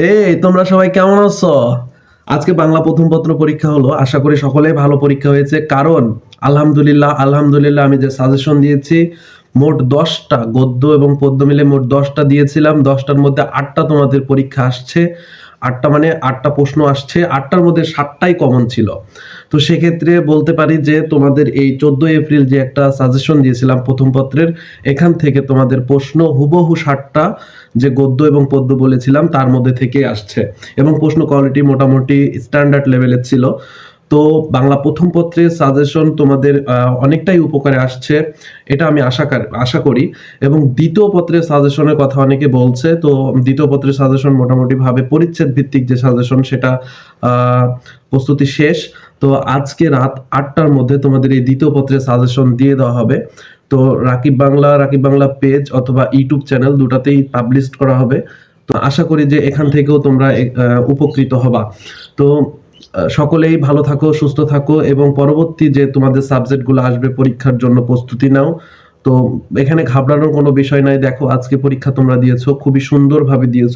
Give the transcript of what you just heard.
এই তোমরা সবাই কেমন আছো? আজকে বাংলা প্রথম পত্র পরীক্ষা হলো, আশা করি সকলেই ভালো পরীক্ষা হয়েছে। কারণ আলহামদুলিল্লাহ আলহামদুলিল্লাহ আমি যে সাজেশন দিয়েছি মোট 10টা গদ্য এবং পদ্য মিলে মোট 10টা দিয়েছিলাম। 10টার মধ্যে 8টা তোমাদের পরীক্ষা আসছে। 8টা মানে 8টা প্রশ্ন আসছে, 8টার মধ্যে 7টাই কমন ছিল। তো সেক্ষেত্রে বলতে পারি যে তোমাদের এই 14 এপ্রিল যে একটা সাজেশন দিয়েছিলাম প্রথম পত্রের, এখান থেকে তোমাদের প্রশ্ন হুবহু 7টা যে গদ্য এবং পদ্য বলেছিলাম তার মধ্যে থেকে আসছে, এবং প্রশ্ন কোয়ালিটি মোটামুটি স্ট্যান্ডার্ড লেভেলের ছিল। তো বাংলা প্রথম পত্রের সাজেশন তোমাদের অনেকটাই উপকারে আসছে, এটা আমি আশা করি। এবং দ্বিতীয় পত্রের সাজেশনের কথা অনেকে বলছে, তো দ্বিতীয় পত্রের সাজেশন মোটামুটি ভাবে পরিচ্ছেদ ভিত্তিক যে সাজেশন সেটা প্রস্তুতি শেষ। তো আজকে রাত 8টার মধ্যে তোমাদের এই দ্বিতীয় পত্রের সাজেশন দিয়ে দেওয়া হবে। তো রাকিব বাংলা পেজ অথবা ইউটিউব চ্যানেল দুটাতেই পাবলিশ করা হবে। তো আশা করি যে এখান থেকেও তোমরা উপকৃত হবা। তো সকলেই ভালো থাকো, সুস্থ থাকো, এবং পরবর্তী যে তোমাদের সাবজেক্টগুলো আসবে পরীক্ষার জন্য প্রস্তুতি নাও। তো এখানে ঘাবড়ানোর কোনো বিষয় নাই। দেখো আজকে পরীক্ষা তোমরা দিয়েছো, খুবই সুন্দরভাবে দিয়েছো।